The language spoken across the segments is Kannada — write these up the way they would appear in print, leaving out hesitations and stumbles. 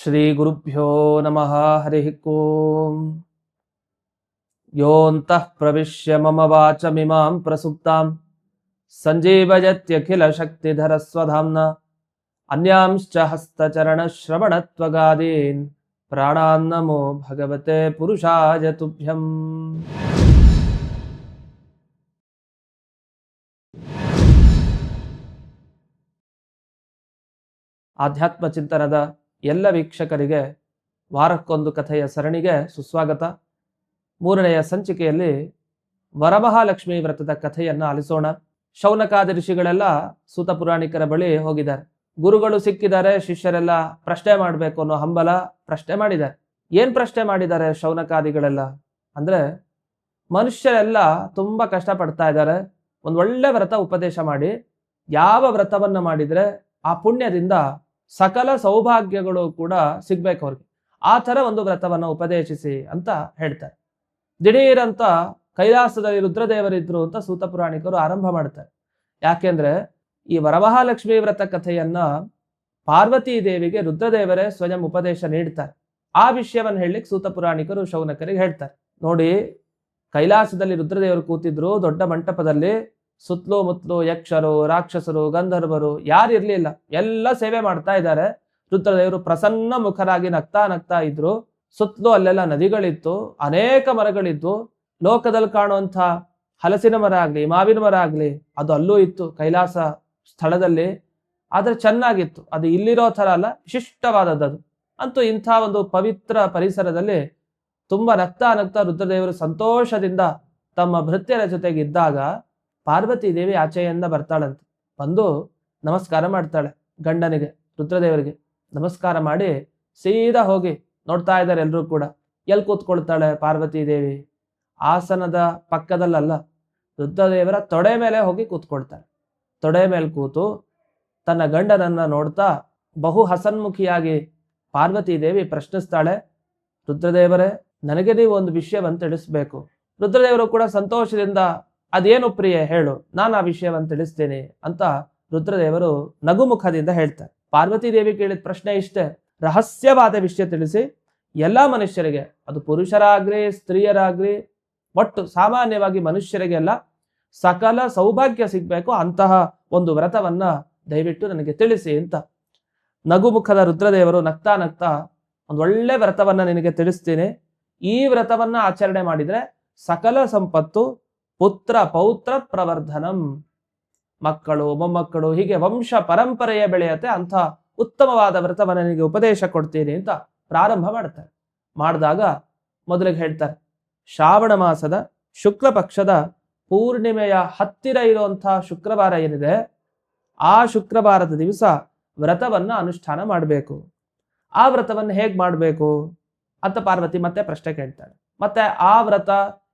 ಶ್ರೀ ಗುರುಭ್ಯೋ ನಮಃ ಹರಿ ಓಂ. ಯೋऽन्तಃ ಪ್ರವಿಶ್ಯ ಮಮ ವಾಚಮಿಮಾಂ ಪ್ರಸುಪ್ತಾಂ ಸಂಜೀವಯತ್ಯಖಿಲ ಶಕ್ತಿಧರಸ್ವಧಾಮ್ನಾ ಅನ್ಯಾಂಶ್ಚ ಹಸ್ತಚರಣಶ್ರವಣತ್ವಗಾದೀನ್ ಪ್ರಾಣಾನ್ ನಮೋ ಭಗವತೆ ಪುರುಷಾಯ ತುಭ್ಯಂ. ಆಧ್ಯಾತ್ಮ ಚಿಂತನದ ಎಲ್ಲ ವೀಕ್ಷಕರಿಗೆ ವಾರಕ್ಕೊಂದು ಕಥೆಯ ಸರಣಿಗೆ ಸುಸ್ವಾಗತ. ಮೂರನೆಯ ಸಂಚಿಕೆಯಲ್ಲಿ ವರಮಹಾಲಕ್ಷ್ಮಿ ವ್ರತದ ಕಥೆಯನ್ನು ಆಲಿಸೋಣ. ಶೌನಕಾದಿ ಋಷಿಗಳೆಲ್ಲ ಸೂತ ಪುರಾಣಿಕರ ಬಳಿ ಹೋಗಿದ್ದಾರೆ. ಗುರುಗಳು ಸಿಕ್ಕಿದ್ದಾರೆ, ಶಿಷ್ಯರೆಲ್ಲ ಪ್ರಶ್ನೆ ಮಾಡಬೇಕು ಅನ್ನೋ ಹಂಬಲ ಪ್ರಶ್ನೆ ಮಾಡಿದ್ದಾರೆ. ಏನ್ ಪ್ರಶ್ನೆ ಮಾಡಿದ್ದಾರೆ ಶೌನಕಾದಿಗಳೆಲ್ಲ ಅಂದ್ರೆ, ಮನುಷ್ಯರೆಲ್ಲ ತುಂಬಾ ಕಷ್ಟಪಡ್ತಾ ಇದ್ದಾರೆ, ಒಂದ್ ಒಳ್ಳೆ ವ್ರತ ಉಪದೇಶ ಮಾಡಿ, ಯಾವ ವ್ರತವನ್ನ ಮಾಡಿದ್ರೆ ಆ ಪುಣ್ಯದಿಂದ ಸಕಲ ಸೌಭಾಗ್ಯಗಳು ಕೂಡ ಸಿಗ್ಬೇಕು ಅವ್ರಿಗೆ, ಆ ತರ ಒಂದು ವ್ರತವನ್ನ ಉಪದೇಶಿಸಿ ಅಂತ ಹೇಳ್ತಾರೆ. ದಿಢೀರಂತ ಕೈಲಾಸದಲ್ಲಿ ರುದ್ರದೇವರಿದ್ರು ಅಂತ ಸೂತ ಪುರಾಣಿಕರು ಆರಂಭ ಮಾಡ್ತಾರೆ. ಯಾಕೆಂದ್ರೆ ಈ ವರಮಹಾಲಕ್ಷ್ಮಿ ವ್ರತ ಕಥೆಯನ್ನ ಪಾರ್ವತೀ ದೇವಿಗೆ ರುದ್ರದೇವರೇ ಸ್ವಯಂ ಉಪದೇಶ ನೀಡ್ತಾರೆ. ಆ ವಿಷಯವನ್ನು ಹೇಳಲಿಕ್ಕೆ ಸೂತ ಪುರಾಣಿಕರು ಶೌನಕರಿಗೆ ಹೇಳ್ತಾರೆ. ನೋಡಿ, ಕೈಲಾಸದಲ್ಲಿ ರುದ್ರದೇವರು ಕೂತಿದ್ರು ದೊಡ್ಡ ಮಂಟಪದಲ್ಲಿ. ಸುತ್ತಲೂ ಮುತ್ತಲು ಯಕ್ಷರು, ರಾಕ್ಷಸರು, ಗಂಧರ್ವರು ಯಾರಿರ್ಲಿಲ್ಲ, ಎಲ್ಲ ಸೇವೆ ಮಾಡ್ತಾ ಇದ್ದಾರೆ. ರುದ್ರದೇವರು ಪ್ರಸನ್ನ ಮುಖರಾಗಿ ನಗ್ತಾ ಇದ್ರು. ಸುತ್ತಲೂ ಅಲ್ಲೆಲ್ಲ ನದಿಗಳಿತ್ತು, ಅನೇಕ ಮರಗಳಿದ್ದು. ಲೋಕದಲ್ಲಿ ಕಾಣುವಂಥ ಹಲಸಿನ ಮರ ಆಗ್ಲಿ, ಮಾವಿನ ಮರ ಆಗ್ಲಿ, ಅದು ಅಲ್ಲೂ ಇತ್ತು ಕೈಲಾಸ ಸ್ಥಳದಲ್ಲಿ. ಆದ್ರೆ ಚೆನ್ನಾಗಿತ್ತು, ಅದು ಇಲ್ಲಿರೋ ತರ ಅಲ್ಲ, ವಿಶಿಷ್ಟವಾದದ್ದು. ಅಂತೂ ಇಂಥ ಒಂದು ಪವಿತ್ರ ಪರಿಸರದಲ್ಲಿ ತುಂಬಾ ನಗ್ತಾ ರುದ್ರದೇವರು ಸಂತೋಷದಿಂದ ತಮ್ಮ ಭೃತ್ಯರ ಜೊತೆಗಿದ್ದಾಗ ಪಾರ್ವತೀ ದೇವಿ ಆಚೆಯಿಂದ ಬರ್ತಾಳಂತೆ. ಬಂದು ನಮಸ್ಕಾರ ಮಾಡ್ತಾಳೆ ಗಂಡನಿಗೆ, ರುದ್ರದೇವರಿಗೆ ನಮಸ್ಕಾರ ಮಾಡಿ ಸೀದಾ ಹೋಗಿ ನೋಡ್ತಾ ಇದ್ದಾರೆ ಎಲ್ರೂ ಕೂಡ. ಎಲ್ಲಿ ಕೂತ್ಕೊಳ್ತಾಳೆ ಪಾರ್ವತೀ ದೇವಿ? ಆಸನದ ಪಕ್ಕದಲ್ಲಲ್ಲ, ರುದ್ರದೇವರ ತೊಡೆ ಮೇಲೆ ಹೋಗಿ ಕೂತ್ಕೊಳ್ತಾಳೆ. ತೊಡೆ ಮೇಲೆ ಕೂತು ತನ್ನ ಗಂಡನನ್ನ ನೋಡ್ತಾ ಬಹು ಹಸನ್ಮುಖಿಯಾಗಿ ಪಾರ್ವತೀ ದೇವಿ ಪ್ರಶ್ನಿಸ್ತಾಳೆ, ರುದ್ರದೇವರೇ, ನನಗೆ ನೀವು ಒಂದು ವಿಷಯವನ್ನು ತಿಳಿಸ್ಬೇಕು. ರುದ್ರದೇವರು ಕೂಡ ಸಂತೋಷದಿಂದ, ಅದೇನು ಪ್ರಿಯೆ ಹೇಳು, ನಾನು ಆ ವಿಷಯವನ್ನು ತಿಳಿಸ್ತೇನೆ ಅಂತ ರುದ್ರದೇವರು ನಗುಮುಖದಿಂದ ಹೇಳ್ತಾರೆ. ಪಾರ್ವತೀ ದೇವಿ ಕೇಳಿದ ಪ್ರಶ್ನೆ ಇಷ್ಟೇ, ರಹಸ್ಯವಾದ ವಿಷಯ ತಿಳಿಸಿ, ಎಲ್ಲಾ ಮನುಷ್ಯರಿಗೆ, ಅದು ಪುರುಷರಾಗ್ಲಿ ಸ್ತ್ರೀಯರಾಗ್ಲಿ, ಒಟ್ಟು ಸಾಮಾನ್ಯವಾಗಿ ಮನುಷ್ಯರಿಗೆಲ್ಲ ಸಕಲ ಸೌಭಾಗ್ಯ ಸಿಗ್ಬೇಕು, ಅಂತಹ ಒಂದು ವ್ರತವನ್ನ ದಯವಿಟ್ಟು ನನಗೆ ತಿಳಿಸಿ ಅಂತ. ನಗುಮುಖದ ರುದ್ರದೇವರು ನಗ್ತಾ ಒಂದು ಒಳ್ಳೆ ವ್ರತವನ್ನ ನಿನಗೆ ತಿಳಿಸ್ತೀನಿ. ಈ ವ್ರತವನ್ನ ಆಚರಣೆ ಮಾಡಿದ್ರೆ ಸಕಲ ಸಂಪತ್ತು, ಪುತ್ರ ಪೌತ್ರ ಪ್ರವರ್ಧನಂ, ಮಕ್ಕಳು ಮೊಮ್ಮಕ್ಕಳು ಹೀಗೆ ವಂಶ ಪರಂಪರೆಯೇ ಬೆಳೆಯತ್ತೆ, ಅಂತ ಉತ್ತಮವಾದ ವ್ರತವನ್ನ ನಿನಗೆ ಉಪದೇಶ ಕೊಡ್ತೀನಿ ಅಂತ ಪ್ರಾರಂಭ ಮಾಡ್ತಾರೆ. ಮಾಡಿದಾಗ ಮೊದಲಿಗೆ ಹೇಳ್ತಾರೆ, ಶ್ರಾವಣ ಮಾಸದ ಶುಕ್ಲ ಪಕ್ಷದ ಪೂರ್ಣಿಮೆಯ ಹತ್ತಿರ ಇರುವಂತಹ ಶುಕ್ರವಾರ ಏನಿದೆ, ಆ ಶುಕ್ರವಾರದ ದಿವಸ ವ್ರತವನ್ನ ಅನುಷ್ಠಾನ ಮಾಡಬೇಕು. ಆ ವ್ರತವನ್ನು ಹೇಗ್ ಮಾಡಬೇಕು ಅಂತ ಪಾರ್ವತಿ ಮತ್ತೆ ಪ್ರಶ್ನೆ ಕೇಳ್ತಾಳೆ. ಮತ್ತೆ ಆ ವ್ರತ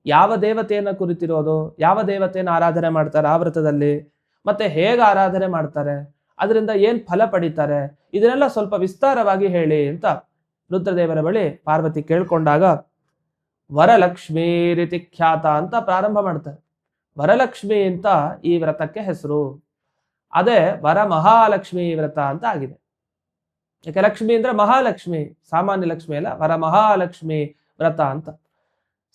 ಯಾವ ದೇವತೆಯನ್ನ ಕುರಿತಿರೋದು, ಯಾವ ದೇವತೆಯನ್ನು ಆರಾಧನೆ ಮಾಡ್ತಾರೆ ಆ ವ್ರತದಲ್ಲಿ, ಮತ್ತೆ ಹೇಗೆ ಆರಾಧನೆ ಮಾಡ್ತಾರೆ, ಅದರಿಂದ ಏನ್ ಫಲ ಪಡಿತಾರೆ, ಇದನ್ನೆಲ್ಲ ಸ್ವಲ್ಪ ವಿಸ್ತಾರವಾಗಿ ಹೇಳಿ ಅಂತ ರುದ್ರದೇವರ ಬಳಿ ಪಾರ್ವತಿ ಕೇಳ್ಕೊಂಡಾಗ, ವರಲಕ್ಷ್ಮೀ ರೀತಿ ಖ್ಯಾತ ಅಂತ ಪ್ರಾರಂಭ ಮಾಡ್ತಾರೆ. ವರಲಕ್ಷ್ಮಿ ಅಂತ ಈ ವ್ರತಕ್ಕೆ ಹೆಸರು. ಅದೇ ವರಮಹಾಲಕ್ಷ್ಮಿ ವ್ರತ ಅಂತ ಆಗಿದೆ. ಯಾಕೆ ಲಕ್ಷ್ಮಿ ಅಂದ್ರೆ ಮಹಾಲಕ್ಷ್ಮಿ, ಸಾಮಾನ್ಯ ಲಕ್ಷ್ಮಿ ಅಲ್ಲ, ವರಮಹಾಲಕ್ಷ್ಮಿ ವ್ರತ ಅಂತ.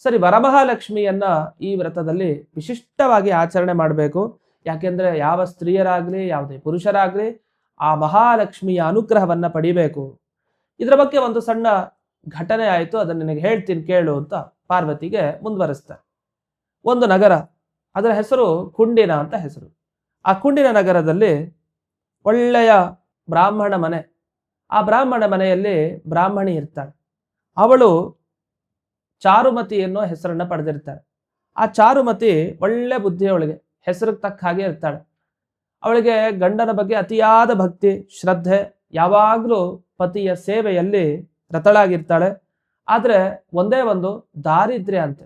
ಸರಿ, ವರಮಹಾಲಕ್ಷ್ಮಿಯನ್ನ ಈ ವ್ರತದಲ್ಲಿ ವಿಶಿಷ್ಟವಾಗಿ ಆಚರಣೆ ಮಾಡಬೇಕು. ಯಾಕೆಂದ್ರೆ ಯಾವ ಸ್ತ್ರೀಯರಾಗ್ಲಿ ಯಾವುದೇ ಪುರುಷರಾಗ್ಲಿ ಆ ಮಹಾಲಕ್ಷ್ಮಿಯ ಅನುಗ್ರಹವನ್ನ ಪಡಿಬೇಕು. ಇದರ ಬಗ್ಗೆ ಒಂದು ಸಣ್ಣ ಘಟನೆ ಆಯಿತು, ಅದನ್ನ ನಿನಗೆ ಹೇಳ್ತೀನಿ ಕೇಳು ಅಂತ ಪಾರ್ವತಿಗೆ ಮುಂದುವರಿಸ್ತಾರೆ. ಒಂದು ನಗರ, ಅದರ ಹೆಸರು ಕುಂಡಿನ ಅಂತ ಹೆಸರು. ಆ ಕುಂಡಿನ ನಗರದಲ್ಲಿ ಒಳ್ಳೆಯ ಬ್ರಾಹ್ಮಣ ಮನೆ. ಆ ಬ್ರಾಹ್ಮಣ ಮನೆಯಲ್ಲಿ ಬ್ರಾಹ್ಮಣಿ ಇರ್ತಾಳೆ. ಅವಳು ಚಾರುಮತಿ ಎನ್ನೋ ಹೆಸರನ್ನ ಪಡೆದಿರ್ತಾಳೆ. ಆ ಚಾರುಮತಿ ಒಳ್ಳೆ ಬುದ್ಧಿಯವಳಿಗೆ, ಹೆಸರಿಗೆ ತಕ್ಕ ಹಾಗೆ ಇರ್ತಾಳೆ. ಅವಳಿಗೆ ಗಂಡನ ಬಗ್ಗೆ ಅತಿಯಾದ ಭಕ್ತಿ ಶ್ರದ್ಧೆ, ಯಾವಾಗಲೂ ಪತಿಯ ಸೇವೆಯಲ್ಲಿ ರತಳಾಗಿರ್ತಾಳೆ. ಆದ್ರೆ ಒಂದೇ ಒಂದು ದಾರಿದ್ರ್ಯ ಅಂತೆ.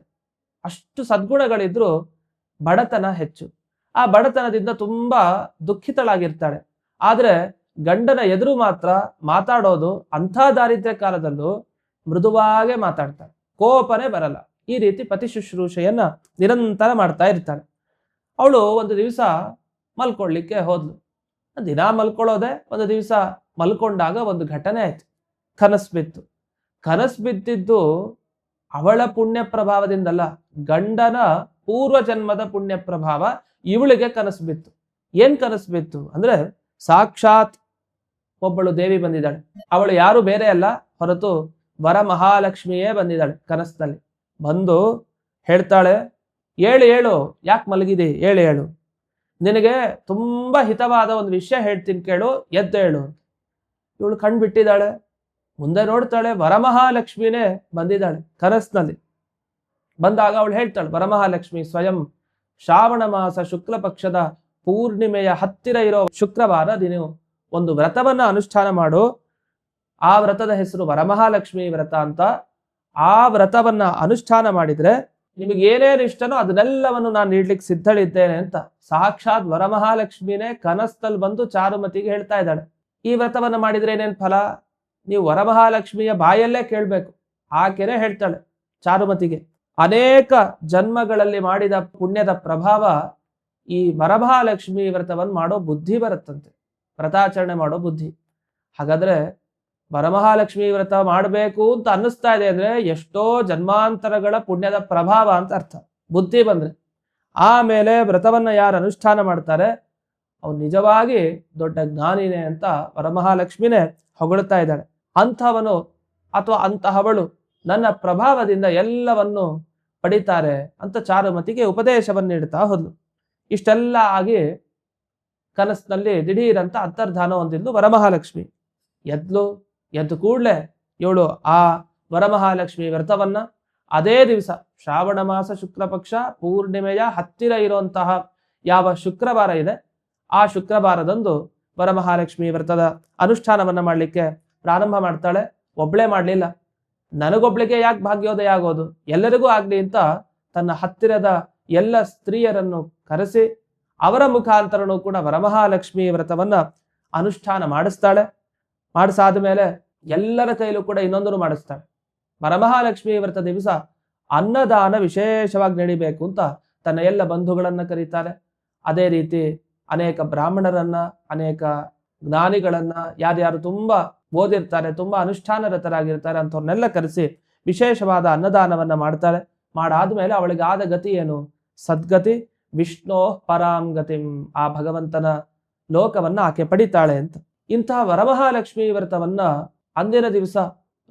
ಅಷ್ಟು ಸದ್ಗುಣಗಳಿದ್ರು ಬಡತನ ಹೆಚ್ಚು. ಆ ಬಡತನದಿಂದ ತುಂಬಾ ದುಃಖಿತಳಾಗಿರ್ತಾಳೆ. ಆದ್ರೆ ಗಂಡನ ಎದುರು ಮಾತ್ರ ಮಾತಾಡೋದು ಅಂಥ ದಾರಿದ್ರ್ಯ ಕಾಲದಲ್ಲೂ ಮೃದುವಾಗೆ ಮಾತಾಡ್ತಾಳೆ, ಕೋಪನೇ ಬರಲ್ಲ. ಈ ರೀತಿ ಪತಿ ಶುಶ್ರೂಷೆಯನ್ನ ನಿರಂತರ ಮಾಡ್ತಾ ಇರ್ತಾಳೆ. ಅವಳು ಒಂದು ದಿವಸ ಮಲ್ಕೊಳ್ಳಿಕ್ಕೆ ಹೋದ್ಲು. ದಿನ ಮಲ್ಕೊಳ್ಳೋದೆ, ಒಂದು ದಿವಸ ಮಲ್ಕೊಂಡಾಗ ಒಂದು ಘಟನೆ ಆಯ್ತು. ಕನಸು ಬಿತ್ತು. ಕನಸು ಬಿದ್ದಿದ್ದು ಅವಳ ಪುಣ್ಯ ಪ್ರಭಾವದಿಂದಲ್ಲ, ಗಂಡನ ಪೂರ್ವ ಜನ್ಮದ ಪುಣ್ಯ ಪ್ರಭಾವ ಇವಳಿಗೆ ಕನಸು ಬಿತ್ತು. ಏನ್ ಕನಸು ಬಿತ್ತು ಅಂದ್ರೆ, ಸಾಕ್ಷಾತ್ ಒಬ್ಬಳು ದೇವಿ ಬಂದಿದ್ದಾಳೆ. ಅವಳು ಯಾರು ಬೇರೆ ಅಲ್ಲ ಹೊರತು ವರಮಹಾಲಕ್ಷ್ಮಿಯೇ ಬಂದಿದ್ದಾಳೆ. ಕನಸಿನಲ್ಲಿ ಬಂದು ಹೇಳ್ತಾಳೆ, ಏಳು ಏಳು, ಯಾಕೆ ಮಲಗಿದೆ, ಏಳು ಏಳು, ನಿನಗೆ ತುಂಬಾ ಹಿತವಾದ ಒಂದು ವಿಷಯ ಹೇಳ್ತೀನಿ ಕೇಳು, ಎದ್ದೇಳು. ಇವಳು ಕಣ್ಬಿಟ್ಟಿದ್ದಾಳೆ. ಮುಂದೆ ನೋಡ್ತಾಳೆ, ವರಮಹಾಲಕ್ಷ್ಮಿನೇ ಬಂದಿದ್ದಾಳೆ ಕನಸಿನಲ್ಲಿ. ಬಂದಾಗ ಅವಳು ಹೇಳ್ತಾಳೆ, ವರಮಹಾಲಕ್ಷ್ಮಿ ಸ್ವಯಂ ಶ್ರಾವಣ ಮಾಸ ಶುಕ್ಲ ಪಕ್ಷದ ಪೂರ್ಣಿಮೆಯ ಹತ್ತಿರ ಇರೋ ಶುಕ್ರವಾರ ನೀನು ಒಂದು ವ್ರತವನ್ನ ಅನುಷ್ಠಾನ ಮಾಡು. ಆ ವ್ರತದ ಹೆಸರು ವರಮಹಾಲಕ್ಷ್ಮಿ ವ್ರತ ಅಂತ. ಆ ವ್ರತವನ್ನ ಅನುಷ್ಠಾನ ಮಾಡಿದ್ರೆ ನಿಮಗೆ ಏನೇನು ಇಷ್ಟನೋ ಅದನ್ನೆಲ್ಲವನ್ನು ನಾನು ನೀಡ್ಲಿಕ್ಕೆ ಸಿದ್ಧಳಿದ್ದೇನೆ ಅಂತ ಸಾಕ್ಷಾತ್ ವರಮಹಾಲಕ್ಷ್ಮಿನೇ ಕನಸಲ್ಲಿ ಬಂದು ಚಾರುಮತಿಗೆ ಹೇಳ್ತಾ ಇದ್ದಾಳೆ. ಈ ವ್ರತವನ್ನ ಮಾಡಿದ್ರೆ ಏನೇನ್ ಫಲ, ನೀವು ವರಮಹಾಲಕ್ಷ್ಮಿಯ ಬಾಯಲ್ಲೇ ಕೇಳ್ಬೇಕು. ಆಕೆನೆ ಹೇಳ್ತಾಳೆ ಚಾರುಮತಿಗೆ, ಅನೇಕ ಜನ್ಮಗಳಲ್ಲಿ ಮಾಡಿದ ಪುಣ್ಯದ ಪ್ರಭಾವ ಈ ವರಮಹಾಲಕ್ಷ್ಮಿ ವ್ರತವನ್ನು ಮಾಡೋ ಬುದ್ಧಿ ಬರುತ್ತಂತೆ, ವ್ರತಾಚರಣೆ ಮಾಡೋ ಬುದ್ಧಿ. ಹಾಗಾದ್ರೆ ವರಮಹಾಲಕ್ಷ್ಮಿ ವ್ರತ ಮಾಡಬೇಕು ಅಂತ ಅನ್ನಿಸ್ತಾ ಇದೆ ಅಂದ್ರೆ ಎಷ್ಟೋ ಜನ್ಮಾಂತರಗಳ ಪುಣ್ಯದ ಪ್ರಭಾವ ಅಂತ ಅರ್ಥ, ಬುದ್ಧಿ ಬಂದ್ರೆ. ಆಮೇಲೆ ವ್ರತವನ್ನ ಯಾರು ಅನುಷ್ಠಾನ ಮಾಡ್ತಾರೆ ಅವ್ರು ನಿಜವಾಗಿ ದೊಡ್ಡ ಜ್ಞಾನಿನೇ ಅಂತ ವರಮಹಾಲಕ್ಷ್ಮಿನೇ ಹೊಗಳ್ತಾ ಇದ್ದಾಳೆ. ಅಂಥವನು ಅಥವಾ ಅಂತಹವಳು ನನ್ನ ಪ್ರಭಾವದಿಂದ ಎಲ್ಲವನ್ನು ಪಡಿತಾರೆ ಅಂತ ಚಾರುಮತಿಗೆ ಉಪದೇಶವನ್ನು ನೀಡ್ತಾ ಹೋದ್ಲು. ಇಷ್ಟೆಲ್ಲ ಆಗಿ ಕನಸಿನಲ್ಲಿ ದಿಢೀರಂತ ಅಂತರ್ಧಾನ ಹೊಂದಿದ್ಲು ವರಮಹಾಲಕ್ಷ್ಮಿ. ಎದ್ದು ಕೂಡಲೇ ಇವಳು ಆ ವರಮಹಾಲಕ್ಷ್ಮಿ ವ್ರತವನ್ನ ಅದೇ ದಿವಸ ಶ್ರಾವಣ ಮಾಸ ಶುಕ್ಲ ಪಕ್ಷ ಪೂರ್ಣಿಮೆಯ ಹತ್ತಿರ ಇರುವಂತಹ ಯಾವ ಶುಕ್ರವಾರ ಇದೆ ಆ ಶುಕ್ರವಾರದಂದು ವರಮಹಾಲಕ್ಷ್ಮಿ ವ್ರತದ ಅನುಷ್ಠಾನವನ್ನ ಮಾಡಲಿಕ್ಕೆ ಪ್ರಾರಂಭ ಮಾಡ್ತಾಳೆ. ಒಬ್ಳೇ ಮಾಡಲಿಲ್ಲ, ನನಗೊಬ್ಳಿಗೆ ಯಾಕೆ ಭಾಗ್ಯೋದಯ ಆಗೋದು, ಎಲ್ಲರಿಗೂ ಆಗ್ಲಿ ಅಂತ ತನ್ನ ಹತ್ತಿರದ ಎಲ್ಲ ಸ್ತ್ರೀಯರನ್ನು ಕರೆಸಿ ಅವರ ಮುಖಾಂತರನೂ ಕೂಡ ವರಮಹಾಲಕ್ಷ್ಮಿ ವ್ರತವನ್ನ ಅನುಷ್ಠಾನ ಮಾಡಿಸ್ತಾಳೆ. ಮಾಡಿಸಾದ ಮೇಲೆ ಎಲ್ಲರ ಕೈಲೂ ಕೂಡ ಇನ್ನೊಂದನ್ನು ಮಾಡಿಸ್ತಾಳೆ. ವರಮಹಾಲಕ್ಷ್ಮಿ ವ್ರತ ದಿವಸ ಅನ್ನದಾನ ವಿಶೇಷವಾಗಿ ನಡಿಬೇಕು ಅಂತ ತನ್ನ ಎಲ್ಲ ಬಂಧುಗಳನ್ನ ಕರೀತಾರೆ. ಅದೇ ರೀತಿ ಅನೇಕ ಬ್ರಾಹ್ಮಣರನ್ನ, ಅನೇಕ ಜ್ಞಾನಿಗಳನ್ನ, ಯಾರ್ಯಾರು ತುಂಬಾ ಓದಿರ್ತಾರೆ, ತುಂಬಾ ಅನುಷ್ಠಾನರತರಾಗಿರ್ತಾರೆ ಅಂಥವ್ರನ್ನೆಲ್ಲ ಕರೆಸಿ ವಿಶೇಷವಾದ ಅನ್ನದಾನವನ್ನ ಮಾಡ್ತಾಳೆ. ಮಾಡಾದ್ಮೇಲೆ ಅವಳಿಗೆ ಆದ ಗತಿ ಏನು, ಸದ್ಗತಿ ವಿಷ್ಣೋ ಪರಾಂ ಗತಿಂ, ಆ ಭಗವಂತನ ಲೋಕವನ್ನ ಆಕೆ ಪಡಿತಾಳೆ ಅಂತ. ಇಂತಹ ವರಮಹಾಲಕ್ಷ್ಮಿ ವ್ರತವನ್ನ ಅಂದಿನ ದಿವಸ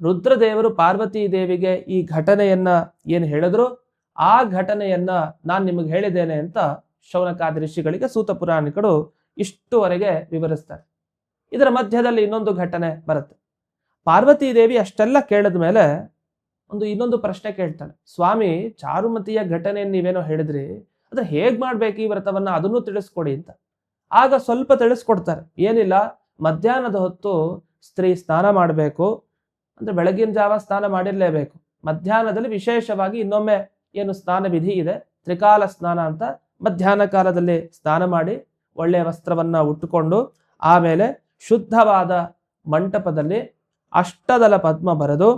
ರುದ್ರದೇವರು ಪಾರ್ವತೀ ದೇವಿಗೆ ಈ ಘಟನೆಯನ್ನ ಏನು ಹೇಳಿದ್ರು ಆ ಘಟನೆಯನ್ನ ನಾನು ನಿಮಗೆ ಹೇಳಿದ್ದೇನೆ ಅಂತ ಶೌನಕಾದಿ ಋಷಿಗಳಿಗೆ ಸೂತ ಪುರಾಣಿಕರು ಇಷ್ಟುವರೆಗೆ ವಿವರಿಸ್ತಾರೆ. ಇದರ ಮಧ್ಯದಲ್ಲಿ ಇನ್ನೊಂದು ಘಟನೆ ಬರುತ್ತೆ. ಪಾರ್ವತೀ ದೇವಿ ಅಷ್ಟೆಲ್ಲ ಕೇಳಿದ ಮೇಲೆ ಇನ್ನೊಂದು ಪ್ರಶ್ನೆ ಕೇಳ್ತಾಳೆ, ಸ್ವಾಮಿ ಚಾರುಮತಿಯ ಘಟನೆಯನ್ನು ನೀವೇನೋ ಹೇಳಿದ್ರಿ, ಅದ್ರ ಹೇಗ್ ಮಾಡ್ಬೇಕು ಈ ವ್ರತವನ್ನ, ಅದನ್ನು ತಿಳಿಸ್ಕೊಡಿ ಅಂತ. ಆಗ ಸ್ವಲ್ಪ ತಿಳಿಸ್ಕೊಡ್ತಾರೆ. ಏನಿಲ್ಲ, ಮಧ್ಯಾಹ್ನದ ಹೊತ್ತು ಸ್ತ್ರೀ ಸ್ನಾನ ಮಾಡಬೇಕು, ಅಂದ್ರೆ ಬೆಳಗಿನ ಜಾವ ಸ್ನಾನ ಮಾಡಿರ್ಲೇಬೇಕು. ಮಧ್ಯಾಹ್ನದಲ್ಲಿ ವಿಶೇಷವಾಗಿ ಇನ್ನೊಮ್ಮೆ ಏನು ಸ್ನಾನ ವಿಧಿ ಇದೆ, ತ್ರಿಕಾಲ ಸ್ನಾನ ಅಂತ, ಮಧ್ಯಾಹ್ನ ಕಾಲದಲ್ಲಿ ಸ್ನಾನ ಮಾಡಿ ಒಳ್ಳೆಯ ವಸ್ತ್ರವನ್ನ ಉಟ್ಟುಕೊಂಡು ಆಮೇಲೆ ಶುದ್ಧವಾದ ಮಂಟಪದಲ್ಲಿ ಅಷ್ಟದಲ ಪದ್ಮ ಬರೆದು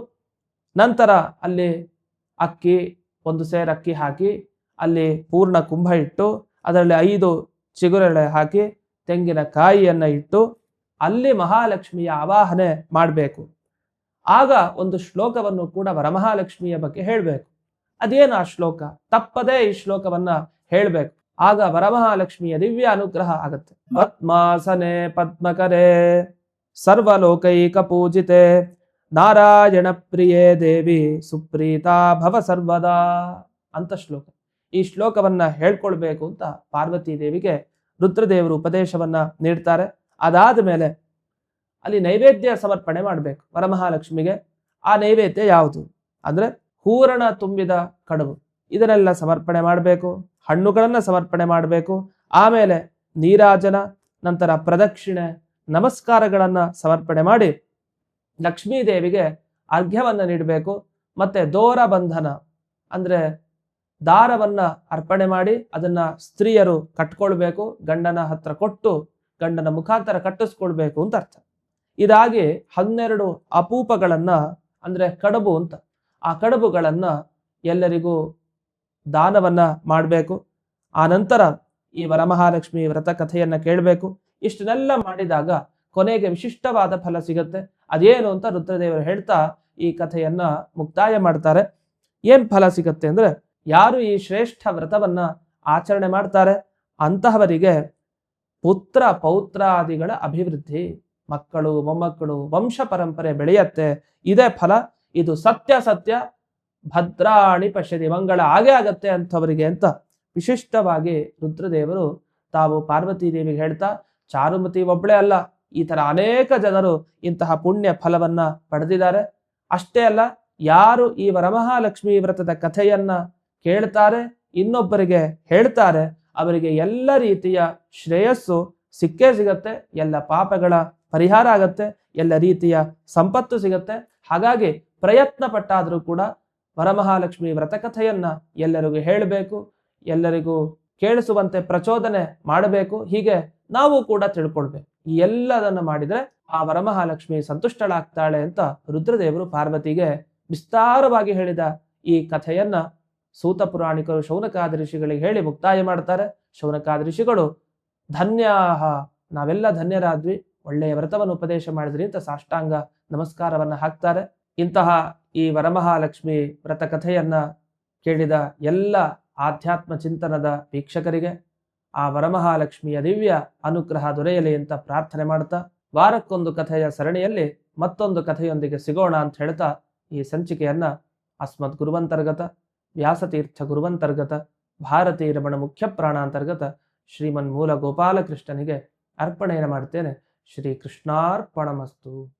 ನಂತರ ಅಲ್ಲಿ ಅಕ್ಕಿ, ಒಂದು ಸೇರು ಅಕ್ಕಿ ಹಾಕಿ ಅಲ್ಲಿ ಪೂರ್ಣ ಕುಂಭ ಇಟ್ಟು ಅದರಲ್ಲಿ 5 ಚಿಗುರೆಳೆ ಹಾಕಿ ತೆಂಗಿನ ಕಾಯಿಯನ್ನ ಇಟ್ಟು ಅಲ್ಲಿ ಮಹಾಲಕ್ಷ್ಮಿಯ ಆವಾಹನೆ ಮಾಡಬೇಕು. ಆಗ ಒಂದು ಶ್ಲೋಕವನ್ನು ಕೂಡ ವರಮಹಾಲಕ್ಷ್ಮಿಯ ಬಗ್ಗೆ ಹೇಳಬೇಕು. ಅದೇನು ಆ ಶ್ಲೋಕ, ತಪ್ಪದೇ ಈ ಶ್ಲೋಕವನ್ನ ಹೇಳಬೇಕು. ಆಗ ವರಮಹಾಲಕ್ಷ್ಮಿಯ ದಿವ್ಯ ಅನುಗ್ರಹ ಆಗುತ್ತೆ. ಪದ್ಮಾಸನೆ ಪದ್ಮಕರೆ ಸರ್ವಲೋಕೈಕ ಪೂಜಿತೆ ನಾರಾಯಣ ಪ್ರಿಯೇ ದೇವಿ ಸುಪ್ರೀತಾ ಭವ ಸರ್ವದಾ ಅಂತ ಶ್ಲೋಕ. ಈ ಶ್ಲೋಕವನ್ನ ಹೇಳ್ಕೊಳ್ಬೇಕು ಅಂತ ಪಾರ್ವತೀ ದೇವಿಗೆ ರುದ್ರದೇವರು ಉಪದೇಶವನ್ನ ನೀಡ್ತಾರೆ. ಅದಾದ ಮೇಲೆ ಅಲ್ಲಿ ನೈವೇದ್ಯ ಸಮರ್ಪಣೆ ಮಾಡಬೇಕು ವರಮಹಾಲಕ್ಷ್ಮಿಗೆ. ಆ ನೈವೇದ್ಯ ಯಾವುದು ಅಂದ್ರೆ ಹೂರಣ ತುಂಬಿದ ಕಡುಬು, ಇದನ್ನೆಲ್ಲ ಸಮರ್ಪಣೆ ಮಾಡಬೇಕು. ಹಣ್ಣುಗಳನ್ನ ಸಮರ್ಪಣೆ ಮಾಡಬೇಕು. ಆಮೇಲೆ ನೀರಾಜನ, ನಂತರ ಪ್ರದಕ್ಷಿಣೆ, ನಮಸ್ಕಾರಗಳನ್ನ ಸಮರ್ಪಣೆ ಮಾಡಿ ಲಕ್ಷ್ಮೀ ದೇವಿಗೆ ಅರ್ಘ್ಯವನ್ನ ನೀಡಬೇಕು. ಮತ್ತೆ ದೋರ ಬಂಧನ ಅಂದ್ರೆ ದಾರವನ್ನ ಅರ್ಪಣೆ ಮಾಡಿ ಅದನ್ನ ಸ್ತ್ರೀಯರು ಕಟ್ಕೊಳ್ಬೇಕು, ಗಂಡನ ಹತ್ರ ಕೊಟ್ಟು ಗಂಡನ ಮುಖಾಂತರ ಕಟ್ಟಿಸ್ಕೊಳ್ಬೇಕು ಅಂತ ಅರ್ಥ. ಇದಾಗಿ 12 ಅಪೂಪಗಳನ್ನ ಅಂದ್ರೆ ಕಡುಬು ಅಂತ, ಆ ಕಡುಬುಗಳನ್ನ ಎಲ್ಲರಿಗೂ ದಾನವನ್ನ ಮಾಡಬೇಕು. ಆ ನಂತರ ಈ ವರಮಹಾಲಕ್ಷ್ಮಿ ವ್ರತ ಕಥೆಯನ್ನ ಕೇಳಬೇಕು. ಇಷ್ಟನ್ನೆಲ್ಲ ಮಾಡಿದಾಗ ಕೊನೆಗೆ ವಿಶಿಷ್ಟವಾದ ಫಲ ಸಿಗುತ್ತೆ. ಅದೇನು ಅಂತ ರುದ್ರದೇವರು ಹೇಳ್ತಾ ಈ ಕಥೆಯನ್ನ ಮುಕ್ತಾಯ ಮಾಡ್ತಾರೆ. ಏನ್ ಫಲ ಸಿಗತ್ತೆ ಅಂದ್ರೆ, ಯಾರು ಈ ಶ್ರೇಷ್ಠ ವ್ರತವನ್ನ ಆಚರಣೆ ಮಾಡ್ತಾರೆ ಅಂತಹವರಿಗೆ ಪುತ್ರ ಪೌತ್ರಾದಿಗಳ ಅಭಿವೃದ್ಧಿ, ಮಕ್ಕಳು ಮೊಮ್ಮಕ್ಕಳು ವಂಶ ಪರಂಪರೆ ಬೆಳೆಯತ್ತೆ. ಇದೇ ಫಲ. ಇದು ಸತ್ಯ ಸತ್ಯ, ಭದ್ರಾಣಿ ಪಶ್ಯತಿ, ಮಂಗಳ ಆಗೇ ಆಗತ್ತೆ ಅಂಥವರಿಗೆ ಅಂತ ವಿಶಿಷ್ಟವಾಗಿ ರುದ್ರದೇವರು ತಾವು ಪಾರ್ವತೀ ದೇವಿಗೆ ಹೇಳ್ತಾ, ಚಾರುಮತಿ ಒಬ್ಬಳೇ ಅಲ್ಲ, ಈ ತರ ಅನೇಕ ಜನರು ಇಂತಹ ಪುಣ್ಯ ಫಲವನ್ನ ಪಡೆದಿದ್ದಾರೆ. ಅಷ್ಟೇ ಅಲ್ಲ, ಯಾರು ಈ ವರಮಹಾಲಕ್ಷ್ಮಿ ವ್ರತದ ಕಥೆಯನ್ನ ಕೇಳ್ತಾರೆ, ಇನ್ನೊಬ್ಬರಿಗೆ ಹೇಳ್ತಾರೆ, ಅವರಿಗೆ ಎಲ್ಲ ರೀತಿಯ ಶ್ರೇಯಸ್ಸು ಸಿಕ್ಕೇ ಸಿಗತ್ತೆ, ಎಲ್ಲ ಪಾಪಗಳ ಪರಿಹಾರ ಆಗತ್ತೆ, ಎಲ್ಲ ರೀತಿಯ ಸಂಪತ್ತು ಸಿಗತ್ತೆ. ಹಾಗಾಗಿ ಪ್ರಯತ್ನ ಪಟ್ಟಾದರೂ ಕೂಡ ವರಮಹಾಲಕ್ಷ್ಮಿ ವ್ರತಕಥೆಯನ್ನ ಎಲ್ಲರಿಗೂ ಹೇಳಬೇಕು, ಎಲ್ಲರಿಗೂ ಕೇಳಿಸುವಂತೆ ಪ್ರಚೋದನೆ ಮಾಡಬೇಕು. ಹೀಗೆ ನಾವು ಕೂಡ ತಿಳ್ಕೊಳ್ಬೇಕು. ಈ ಎಲ್ಲದನ್ನ ಮಾಡಿದ್ರೆ ಆ ವರಮಹಾಲಕ್ಷ್ಮಿ ಸಂತುಷ್ಟಳಾಗ್ತಾಳೆ ಅಂತ ರುದ್ರದೇವರು ಪಾರ್ವತಿಗೆ ವಿಸ್ತಾರವಾಗಿ ಹೇಳಿದ ಈ ಕಥೆಯನ್ನ ಸೂತ ಪುರಾಣಿಕರು ಶೌನಕಾದಿ ಋಷಿಗಳಿಗೆ ಹೇಳಿ ಮುಕ್ತಾಯ ಮಾಡ್ತಾರೆ. ಶೌನಕಾದಿ ಋಷಿಗಳು ಧನ್ಯಾಹ, ನಾವೆಲ್ಲ ಧನ್ಯರಾದ್ವಿ, ಒಳ್ಳೆಯ ವ್ರತವನ್ನು ಉಪದೇಶ ಮಾಡಿದ್ರಿ ಅಂತ ಸಾಷ್ಟಾಂಗ ನಮಸ್ಕಾರವನ್ನ ಹಾಕ್ತಾರೆ. ಇಂತಹ ಈ ವರಮಹಾಲಕ್ಷ್ಮಿ ವ್ರತ ಕಥೆಯನ್ನ ಕೇಳಿದ ಎಲ್ಲ ಆಧ್ಯಾತ್ಮ ಚಿಂತನದ ವೀಕ್ಷಕರಿಗೆ ಆ ವರಮಹಾಲಕ್ಷ್ಮಿಯ ದಿವ್ಯ ಅನುಗ್ರಹ ದೊರೆಯಲಿ ಅಂತ ಪ್ರಾರ್ಥನೆ ಮಾಡ್ತಾ, ವಾರಕ್ಕೊಂದು ಕಥೆಯ ಸರಣಿಯಲ್ಲಿ ಮತ್ತೊಂದು ಕಥೆಯೊಂದಿಗೆ ಸಿಗೋಣ ಅಂತ ಹೇಳ್ತಾ ಈ ಸಂಚಿಕೆಯನ್ನ ಅಸ್ಮದ್ ಗುರುವಂತರ್ಗತ ವ್ಯಾಸತೀರ್ಥ ಗುರುವಂತರ್ಗತ ಭಾರತೀ ರಮಣ ಮುಖ್ಯ ಪ್ರಾಣಾಂತರ್ಗತ ಶ್ರೀಮನ್ ಮೂಲ ಗೋಪಾಲಕೃಷ್ಣನಿಗೆ ಅರ್ಪಣೆಯನ್ನು ಮಾಡ್ತೇನೆ. ಶ್ರೀ ಕೃಷ್ಣಾರ್ಪಣಮಸ್ತು.